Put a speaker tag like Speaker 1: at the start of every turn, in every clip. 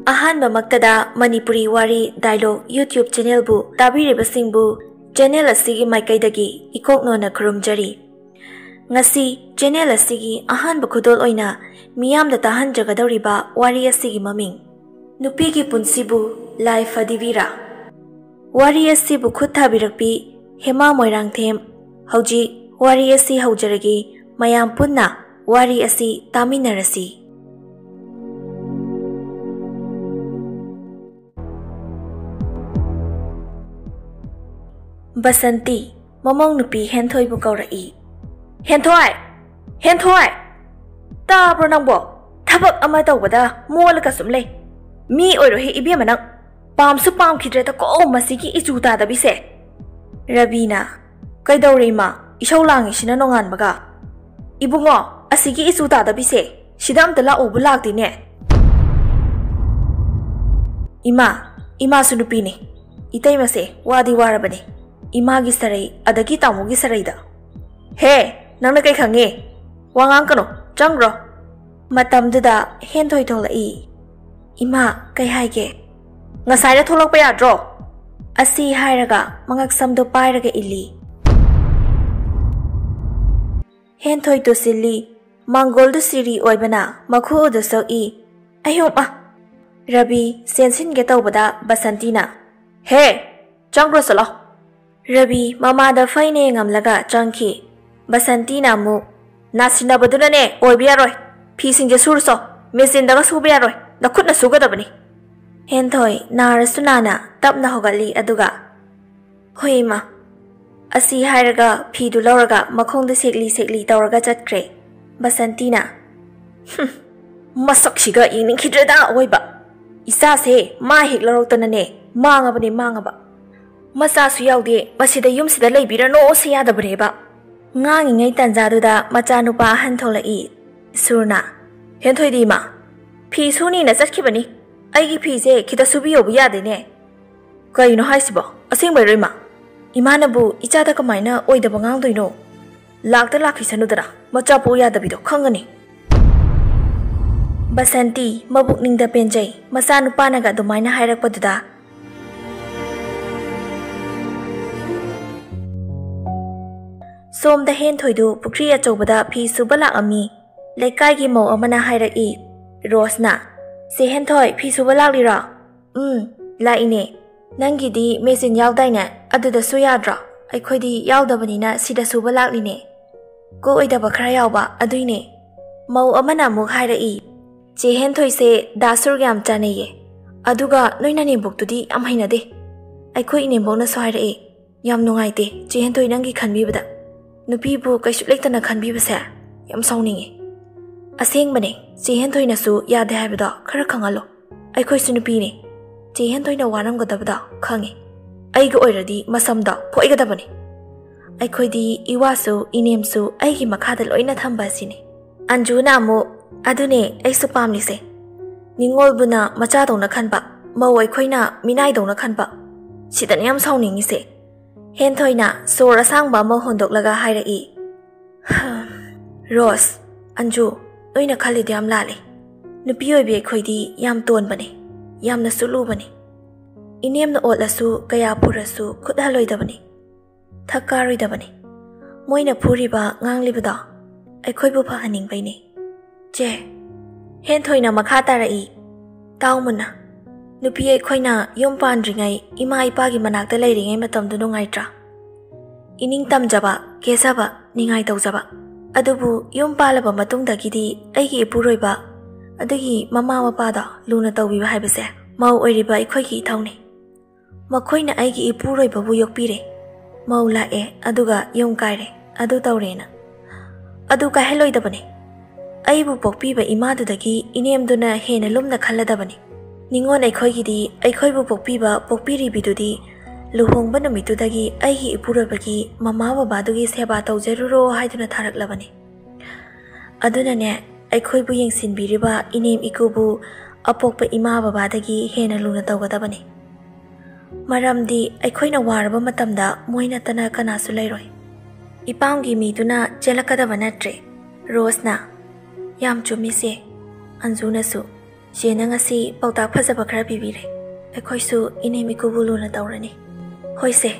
Speaker 1: ꯑꯍꯥꯟꯕꯃꯛꯇꯗ ꯃꯅꯤꯄꯨꯔꯤ ꯋꯥꯔꯤ dialogue YouTube ꯆꯦꯅꯦꯜꯕꯨ ꯇꯥꯕꯤꯔꯤꯕꯁꯤꯡꯕꯨ channel ꯑꯁꯤꯒꯤ ꯃꯥꯏꯀꯩꯗꯒꯤ ꯏꯀꯣꯛꯅꯣꯅ ꯈꯨꯔꯨꯝꯖꯔꯤ꯫ ꯉꯁꯤ ꯆꯦꯅꯦꯜ ꯑꯁꯤꯒꯤ ꯑꯍꯥꯟꯕ ꯈꯨꯗꯣꯜ ꯑꯣꯏꯅ ꯃꯤꯌꯥꯝꯗ ꯇꯥꯍꯟꯖꯒꯗꯧꯔꯤꯕ ꯋꯥꯔꯤ ꯑꯁꯤꯒꯤ ꯃꯃꯤꯡ ꯅꯨꯄꯤꯒꯤ ꯄꯨꯟꯁꯤꯕꯨ ꯂꯥꯏ ꯐꯗꯤꯕꯤꯔꯥ꯫ ꯋꯥꯔꯤ ꯑꯁꯤꯕꯨ ꯈꯨꯠ ꯊꯥꯕꯤꯔꯛꯄꯤ ꯍꯦꯃꯥ ꯃꯣꯏꯔꯥꯡꯊꯦꯝ꯫ ꯍꯧꯖꯤꯛ ꯋꯥꯔꯤ ꯑꯁꯤ ꯍꯧꯖꯔꯒꯦ, ꯃꯌꯥꯝ ꯄꯨꯟꯅ ꯋꯥꯔꯤ ꯑꯁꯤ ꯇꯥꯃꯤꯟꯅꯔꯁꯤ꯫ ꯕꯁꯟꯇꯤ ꯃꯃꯧ ꯅꯨꯄꯤ ꯍꯦꯟꯊꯣꯏꯕꯨ ꯀꯧꯔꯛꯏ꯫ ꯍꯦꯟꯊꯣꯏ! ꯍꯦꯟꯊꯣꯏ! ꯇꯥꯕ꯭ꯔꯣ ꯅꯪꯕꯣ? ꯊꯕꯛ ꯑꯃ ꯇꯧꯕꯗ ꯃꯣꯜꯂꯒ ꯁꯨꯝ ꯂꯩ꯫ ꯃꯤ ꯑꯣꯏꯔꯣꯍꯦ ꯏꯕꯦꯝꯃ ꯅꯪ! ꯄꯥꯝꯁꯨ ꯄꯥꯝꯈꯤꯗ꯭ꯔꯦꯗ ꯀꯣ ꯃꯁꯤꯒꯤ ꯏꯆꯨ ꯇꯥꯗꯕꯤꯁꯦ꯫ ꯔꯕꯤꯅ: ꯀꯩꯗꯧꯔꯦ ꯏꯃꯥ? ꯏꯁꯧ ꯂꯥꯡꯉꯤꯁꯤꯅ ꯅꯣꯡꯉꯥꯟꯕꯒ꯫ ꯏꯕꯨꯡꯉꯣ, ꯑꯁꯤꯒꯤ ꯏꯆꯨ ꯇꯥꯗꯕꯤꯁꯦ ꯁꯤꯗ ꯑꯝꯇ ꯂꯥꯛꯎꯕꯨ ꯂꯥꯛꯇꯦꯅꯦ꯫ ꯏꯃꯥꯁꯨ ꯅꯨꯄꯤꯅꯤ꯫ ꯏꯇꯩꯃꯁꯦ ꯋꯥꯗꯤ ꯋꯥꯔꯕꯅꯤ, ꯏꯃꯥꯒꯤ ꯁꯔꯩ ꯑꯗꯒꯤ ꯇꯥꯃꯣꯒꯤ ꯁꯔꯩꯗ꯫ ꯍꯦ, ꯅꯪꯅ ꯀꯩ ꯈꯪꯉꯤ? ꯋꯥ ꯉꯥꯡꯀꯅꯣ, ꯆꯪꯒ꯭ꯔꯣ꯫ ꯃꯇꯝꯗꯨꯗ ꯍꯦꯟꯊꯣꯏ ꯊꯣꯛꯂꯛꯏ꯫ ꯏꯃꯥ, ꯀꯩ ꯍꯥꯏꯒꯦ? ꯉꯁꯥꯏꯅ ꯊꯣꯛꯂꯛꯄ ꯌꯥꯗ꯭ꯔꯣ? ꯑꯁꯤ ꯍꯥꯏꯔꯒ ꯃꯉꯛꯁꯝꯗꯣ ꯄꯥꯏꯔꯒ ꯏꯜꯂꯤ꯫ ꯍꯦꯟꯊꯣꯏ ꯇꯨꯁꯤꯜꯂꯤ꯫ ꯃꯥꯡꯒꯣꯜꯗꯨ ꯁꯤꯔꯤ ꯑꯣꯏꯕꯅ ꯃꯈꯨꯎꯗꯨ ꯁꯣꯛꯏ꯫ ꯑꯌꯣꯃꯥ! ꯔꯕꯤ ꯆꯦꯟꯁꯤꯟꯒꯦ ꯇꯧꯕꯗ ꯕꯁꯟꯇꯤꯅ: ꯍꯦ, ꯆꯪꯒ꯭ꯔꯣ ꯆꯠꯂꯣ꯫ ꯔꯕꯤ ꯃꯃꯥꯗ ꯐꯩꯅ ꯌꯦꯡꯉꯝꯂꯒ ꯆꯪꯈꯤ꯫ ꯕꯁꯟꯇꯤꯅ ꯑꯃꯨꯛ: ꯅꯥꯁꯤꯟꯅꯕꯗꯨꯅꯅꯦ ꯑꯣꯏꯕ ꯌꯥꯔꯣꯏ꯫ ꯐꯤꯁꯤꯡꯁꯦ ꯁꯨꯔꯨꯆꯣ, ꯃꯦꯆꯤꯟꯗꯒ ꯁꯨꯕ ꯌꯥꯔꯣꯏ, ꯅꯈꯨꯠꯅ ꯁꯨꯒꯗꯕꯅꯤ꯫ ꯍꯦꯟꯊꯣꯏ ꯅꯥꯔꯁꯨ ꯅꯥꯅ ꯇꯞꯅ ꯍꯧꯒꯠꯂꯤ ꯑꯗꯨꯒ: ꯍꯣꯏ ꯏꯃꯥ꯫ ꯑꯁꯤ ꯍꯥꯏꯔꯒ ꯐꯤꯗꯨ ꯂꯧꯔꯒ ꯃꯈꯣꯡꯗ ꯁꯦꯛꯂꯤ ꯇꯧꯔꯒ ꯆꯠꯈ꯭ꯔꯦ꯫ ꯕꯁꯟꯇꯤꯅ: ꯃꯁꯛꯁꯤꯒ ꯌꯦꯡꯅꯤꯡꯈꯤꯗ꯭ꯔꯦꯗ ꯑꯋꯣꯏꯕ꯫ ꯏꯆꯥꯁꯦ ꯃꯥ ꯍꯦꯛ ꯂꯧꯔꯛꯇꯅꯅꯦ ꯃꯥꯡꯉꯕꯅꯦ ꯃꯥꯡꯉꯕ꯫ ꯃꯆꯥꯁꯨ ꯌꯥꯎꯗꯦ, ꯃꯁꯤꯗ ꯌꯨꯝꯁꯤꯗ ꯂꯩꯕꯤꯔꯅꯣꯁꯦ ꯌꯥꯗꯕꯅꯦꯕ꯫ ꯉꯥꯡꯉꯤꯉꯩ ꯇꯥꯟꯖꯥꯗꯨꯗ ꯃꯆꯥꯅꯨꯄꯥ ꯑꯍꯟ ꯊꯣꯛꯂꯛꯏ꯫ ꯁꯨꯔꯅ: ꯍꯦꯟꯊꯣꯏꯗꯤ ꯏꯃꯥ, ꯐꯤ ꯁꯨꯅꯤꯅ ꯆꯠꯈꯤꯕꯅꯤ꯫ ꯑꯩꯒꯤ ꯐꯤꯁꯦ ꯈꯤꯇ ꯁꯨꯕꯤꯌꯣꯕꯨ ꯌꯥꯗꯦꯅꯦ꯫ ꯀꯩꯅꯣ ꯍꯥꯏꯁꯤꯕꯣ? ꯑꯁꯦꯡꯕꯩꯔꯣ ꯏꯃꯥ? ꯏꯃꯥꯅꯕꯨ 이자ꯗ ꯀꯃꯥꯏꯅ ꯑꯣꯏꯗꯕ ꯉꯥꯡꯗꯣꯏꯅꯣ? ꯂꯥꯛꯇ ꯂꯥꯛꯈꯤꯁꯅꯨꯗꯅ, ꯃꯆꯥ ꯄꯣꯛ ꯌꯥꯗꯕꯤꯗꯣ ꯈꯪꯒꯅꯤ꯫ ꯕꯁꯟꯇꯤ ꯃꯕꯨꯛꯅꯤꯡꯗ ꯄꯦꯟꯖꯩ ꯃꯆꯥꯅꯨꯄꯥꯅꯒ ꯑꯗꯨꯃꯥꯏꯅ ꯍꯥꯏꯔꯛꯄꯗꯨꯗ꯫ ꯁꯣꯝꯗ ꯍꯦꯟꯊꯣꯏꯗꯨ ꯄꯨꯈ꯭ꯔꯤ ꯑꯆꯧꯕꯗ ꯐꯤ ꯁꯨꯕ ꯂꯥꯛꯑꯝꯃꯤ꯫ ꯂꯩꯀꯥꯏꯒꯤ ꯃꯧ ꯑꯃꯅ ꯍꯥꯏꯔꯛꯏ꯫ ꯔꯣꯁꯅ: ꯁꯦ ꯍꯦꯟꯊꯣꯏ ꯐꯤ ꯁꯨꯕ ꯂꯥꯛꯂꯤꯔꯣ? ꯂꯥꯛꯏꯅꯦ꯫ ꯅꯪꯒꯤꯗꯤ ꯃꯦꯆꯤꯟ ꯌꯥꯎꯗꯥꯏꯅꯦ, ꯑꯗꯨꯗꯁꯨ ꯌꯥꯗ꯭ꯔꯣ? ꯑꯩꯈꯣꯏꯗꯤ ꯌꯥꯎꯗꯕꯅꯤꯅ ꯁꯤꯗ ꯁꯨꯕ ꯂꯥꯛꯂꯤꯅꯦ꯫ ꯀꯣꯛꯑꯣꯏꯗꯕ ꯈꯔ ꯌꯥꯎꯕ ꯑꯗꯨꯏꯅꯦ꯫ ꯃꯧ ꯑꯃꯅ ꯑꯃꯨꯛ ꯍꯥꯏꯔꯛꯏ꯫ ꯆꯦ ꯍꯦꯟꯊꯣꯏꯁꯦ ꯗꯥꯁꯨꯔꯒ ꯌꯥꯝ ꯆꯥꯅꯩꯌꯦ, ꯑꯗꯨꯒ ꯅꯣꯏ ꯅꯅꯦꯝꯕꯣꯛꯇꯨꯗꯤ ꯌꯥꯝ ꯍꯩꯅꯗꯦ꯫ ꯑꯩꯈꯣꯏ ꯏꯅꯦꯝꯕꯣꯛꯅꯁꯨ ꯍꯥꯏꯔꯛꯏ꯫ ꯌꯥꯝ ꯅꯨꯡꯉꯥꯏꯇꯦ ꯆꯦ ꯍꯦꯟꯊꯣꯏ ꯅꯪꯒꯤ ꯈꯟꯕꯤꯕꯗ꯫ ꯅꯨꯄꯤꯕꯨ ꯀꯩꯁꯨ ꯂꯩꯇꯅ ꯈꯟꯕꯤꯕꯁꯦ ꯌꯥꯝ ꯁꯥꯎꯅꯤꯡꯉꯤ꯫ ꯑꯁꯦꯡꯕꯅꯦ, ꯆꯦ ꯍꯦꯟꯊꯣꯏꯅꯁꯨ ꯌꯥꯗꯦ ꯍꯥꯏꯕꯗꯣ ꯈꯔ ꯈꯪꯍꯜꯂꯣ꯫ ꯑꯩꯈꯣꯏꯁꯨ ꯅꯨꯄꯤꯅꯦ, ꯆꯦ ꯍꯦꯟꯊꯣꯏꯅ ꯋꯥꯔꯝꯒꯗꯕꯗꯣ ꯈꯪꯉꯤ꯫ ꯑꯩꯒ ꯑꯣꯏꯔꯗꯤ ꯃꯁꯝꯗꯣ ꯐꯣꯏꯒꯗꯕꯅꯤ꯫ ꯑꯩꯈꯣꯏꯗꯤ ꯏꯋꯥꯁꯨ ꯏꯅꯦꯝꯁꯨ ꯑꯩꯒꯤ ꯃꯈꯥꯗ ꯂꯣꯏꯅ ꯊꯝꯕ ꯑꯁꯤꯅꯤ꯫ ꯑꯟꯖꯨꯅ ꯑꯃꯨꯛ: ꯑꯗꯨꯅꯦ ꯑꯩꯁꯨ ꯄꯥꯝꯂꯤꯁꯦ꯫ ꯅꯤꯡꯉꯣꯜꯕꯨꯅ ꯃꯆꯥꯗꯧꯅ ꯈꯟꯕ, ꯃꯧ ꯑꯩꯈꯣꯏꯅ ꯃꯤꯅꯥꯏꯗꯧꯅ ꯈꯟꯕ, ꯁꯤꯗꯅ ꯌꯥꯝ ꯁꯥꯎꯅꯤꯡꯉꯤꯁꯦ꯫ ꯍꯦꯟꯊꯣꯏꯅ ꯁꯣꯔ ꯑꯁꯥꯡꯕ ꯑꯃ ꯍꯣꯟꯗꯣꯛꯂꯒ ꯍꯥꯏꯔꯛꯏ꯫ ꯔꯣꯁ, ꯑꯟꯖꯨ, ꯅꯣꯏꯅ ꯈꯜꯂꯤꯗꯣ ꯌꯥꯝ ꯂꯥꯜꯂꯤ꯫ ꯅꯨꯄꯤ ꯑꯣꯏꯕꯤ ꯑꯩꯈꯣꯏꯗꯤ ꯌꯥꯝ ꯇꯣꯟꯕꯅꯤ, ꯌꯥꯝꯅꯁꯨ ꯂꯨꯕꯅꯤ꯫ ꯏꯅꯦꯝꯅ ꯑꯣꯠꯂꯁꯨ ꯀꯌా ꯐꯨꯔꯁꯨ ꯈꯨꯠꯍꯜꯂꯣꯏꯗꯕꯅꯤ, ꯊꯛ ꯀꯥꯔꯣꯏꯗꯕꯅꯤ꯫ ꯃꯣꯏꯅ ꯐꯨꯔꯤꯕ ꯉꯥꯡꯂꯤꯕꯗꯣ ꯑꯩꯈꯣꯏꯕꯨ ꯐꯍꯟꯅꯤꯡꯕꯩꯅꯤ꯫ ꯆꯦ ꯍꯦꯟꯊꯣꯏꯅ ꯃꯈꯥ ꯇꯥꯔꯛꯏ꯫ ꯇꯥꯎ ꯃꯨꯟꯅ, ꯅꯨꯄꯤ ꯑꯩꯈꯣꯏꯅ ꯌꯨꯝ ꯄꯥꯟꯗ꯭ꯔꯤꯉꯩ ꯏꯃꯥ ꯏꯄꯥꯒꯤ ꯃꯅꯥꯛꯇ ꯂꯩꯔꯤꯉꯩ ꯃꯇꯝꯗꯨ ꯅꯨꯡꯉꯥꯏꯇ꯭ꯔꯥ? ꯏꯅꯤꯡ ꯇꯝꯖꯕ, ꯀꯦꯖꯕ, ꯅꯤꯡꯉꯥꯏ ꯇꯧꯖꯕ꯫ ꯑꯗꯨꯕꯨ ꯌꯨꯝ ꯄꯥꯜꯂꯕ ꯃꯇꯨꯡꯗꯒꯤꯗꯤ ꯑꯩꯒꯤ ꯏꯄꯨꯔꯣꯏꯕ, ꯑꯗꯨꯒꯤ ꯃꯃꯥ ꯃꯄꯥꯗꯣ ꯂꯨꯅ ꯇꯧꯕꯤꯕ ꯍꯥꯏꯕꯁꯦ ꯃꯧ ꯑꯣꯏꯔꯤꯕ ꯑꯩꯈꯣꯏꯒꯤ ꯏꯊꯧꯅꯤ꯫ ꯃꯈꯣꯏꯅ ꯑꯩꯒꯤ ꯏꯄꯨꯔꯣꯏꯕꯕꯨ ꯌꯣꯛꯄꯤꯔꯦ, ꯃꯧ ꯂꯥꯛꯑꯦ ꯑꯗꯨꯒ ꯌꯨꯝ ꯀꯥꯏꯔꯦ, ꯑꯗꯨ ꯇꯧꯔꯦꯅ꯫ ꯑꯗꯨ ꯀꯥꯏꯍꯜꯂꯣꯏꯗꯕꯅꯤ꯫ ꯑꯩꯕꯨ ꯄꯣꯛꯄꯤꯕ ꯏꯃꯥꯗꯨꯗꯒꯤ ꯏꯅꯦꯝꯗꯨꯅ ꯍꯦꯟꯅ ꯂꯨꯝꯅ ꯈꯜꯂꯗꯕꯅꯤ꯫ ꯅꯤꯡꯉꯣꯜ ꯑꯩꯈꯣꯏꯒꯤꯗꯤ ꯑꯩꯈꯣꯏꯕꯨ ꯄꯣꯛꯄꯤꯕ ꯄꯣꯛꯄꯤꯔꯤꯕꯤꯗꯨꯗꯤ ꯂꯨꯍꯣꯡꯕ ꯅꯨꯃꯤꯠꯇꯨꯗꯒꯤ ꯑꯩꯒꯤ ꯏꯄꯨꯔꯣꯏꯕꯒꯤ ꯃꯃꯥ ꯕꯕꯥꯗꯨꯒꯤ ꯁꯦꯕꯥ ꯇꯧꯖꯔꯨꯔꯣ ꯍꯥꯏꯗꯨꯅ ꯊꯥꯔꯛꯂꯕꯅꯤ꯫ ꯑꯗꯨꯅꯅꯦ ꯑꯩꯈꯣꯏꯕꯨ ꯌꯦꯡꯁꯤꯟꯕꯤꯔꯤꯕ ꯏꯅꯦꯝ ꯏꯀꯨꯕꯨ ꯑꯄꯣꯛꯄ ꯏꯃꯥ ꯕꯕꯥꯗꯒꯤ ꯍꯦꯟꯅ ꯂꯨꯅ ꯇꯧꯒꯗꯕꯅꯤ꯫ ꯃꯔꯝꯗꯤ ꯑꯩꯈꯣꯏꯅ ꯋꯥꯔꯕ ꯃꯇꯝꯗ ꯃꯣꯏ ꯅꯠꯇꯅ ꯀꯅꯥꯁꯨ ꯂꯩꯔꯣꯏ꯫ ꯏꯄꯥꯝꯒꯤ ꯃꯤꯗꯨꯅ ꯆꯦꯜꯂꯛꯀꯗꯕ ꯅꯠꯇ꯭ꯔꯦ꯫ ꯔꯣꯁꯅ: ꯌꯥꯝ ꯆꯨꯝꯃꯤꯁꯦ꯫ ꯑꯟꯖꯨꯅꯁꯨ: ꯆꯦꯅ ꯉꯁꯤ ꯄꯥꯎꯇꯥꯛ ꯐꯖꯕ ꯈꯔ ꯄꯤꯕꯤꯔꯦ ꯑꯩꯈꯣꯏꯁꯨ ꯏꯅꯦ ꯃꯤꯀꯨꯕꯨ ꯂꯨꯅ ꯇꯧꯔꯅꯤ ꯍꯣꯏꯁꯦ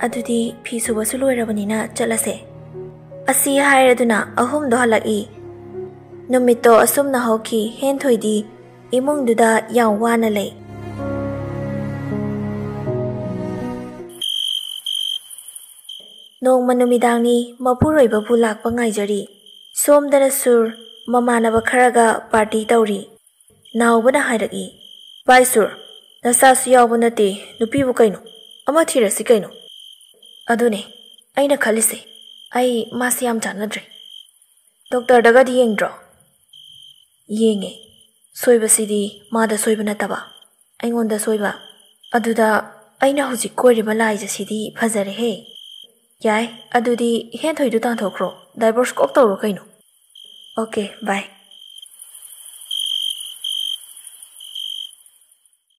Speaker 1: ꯑꯗꯨꯗꯤ ꯐꯤ ꯁꯨꯕꯁꯨ ꯂꯣꯏꯔꯕꯅꯤꯅ ꯆꯠꯂꯁꯦ ꯑꯁꯤ ꯍꯥꯏꯔꯗꯨꯅ ꯑꯍꯨꯝꯗꯣ ꯍꯜꯂꯛꯏ ꯅꯨꯃꯤꯠꯇꯣ ꯑꯁꯨꯝꯅ ꯍꯧꯈꯤ ꯍꯦꯟꯊꯣꯏꯗꯤ ꯏꯃꯨꯡꯗꯨꯗ ꯌꯥꯝ ꯋꯥꯅ ꯂꯩ ꯅꯣꯡꯃ ꯅꯨꯃꯤꯗꯥꯡꯅꯤ ꯃꯄꯨꯔꯣꯏꯕꯕꯨ ꯂꯥꯛꯄ ꯉꯥꯏꯖꯔꯤ ꯁꯣꯝꯗꯅ ꯁꯨꯔ ꯃꯃꯥꯟꯅꯕ ꯈꯔꯒ ꯄꯥꯔꯇꯤ ꯇꯧꯔꯤ ꯅꯥꯎꯕꯅ ꯍꯥꯏꯔꯛꯏ ꯚꯥꯏ ꯁꯨꯔ ꯅꯆꯥꯁꯨ ꯌꯥꯎꯕ ꯅꯠꯇꯦ ꯅꯨꯄꯤꯕꯨ ꯀꯩꯅꯣ ꯑꯃ ꯊꯤꯔꯁꯤ ꯀꯩꯅꯣ ꯑꯗꯨꯅꯦ ꯑꯩꯅ ꯈꯜꯂꯤꯁꯦ ꯑꯩ ꯃꯥꯁꯤ ꯌꯥꯝ ꯆꯥꯟꯅꯗ꯭ꯔꯦ ꯗꯣꯛꯇꯔꯗꯒꯗꯤ ꯌꯦꯡꯗ꯭ꯔꯣ ꯌꯦꯡꯉꯦ ꯁꯣꯏꯕꯁꯤꯗꯤ ꯃꯥꯗ ꯁꯣꯏꯕ ꯅꯠꯇꯕ ꯑꯩꯉꯣꯟꯗ ꯁꯣꯏꯕ ꯑꯗꯨꯗ ꯑꯩꯅ ꯍꯧꯖꯤꯛ ꯀꯣꯏꯔꯤꯕ ꯂꯥꯏꯖꯁꯤꯗꯤ ꯐꯖꯔꯦꯍꯦ ꯌꯥꯏ ꯑꯗꯨꯗꯤ ꯍꯦꯟꯊꯣꯏꯗꯨ ꯇꯥꯟꯊꯣꯛꯈ꯭ꯔꯣ ꯗꯥꯏꯚꯣꯔꯁ ꯀꯣꯛ ꯇꯧꯔꯣ ꯀꯩꯅꯣ ꯑꯣꯀꯦ ꯕꯥꯏ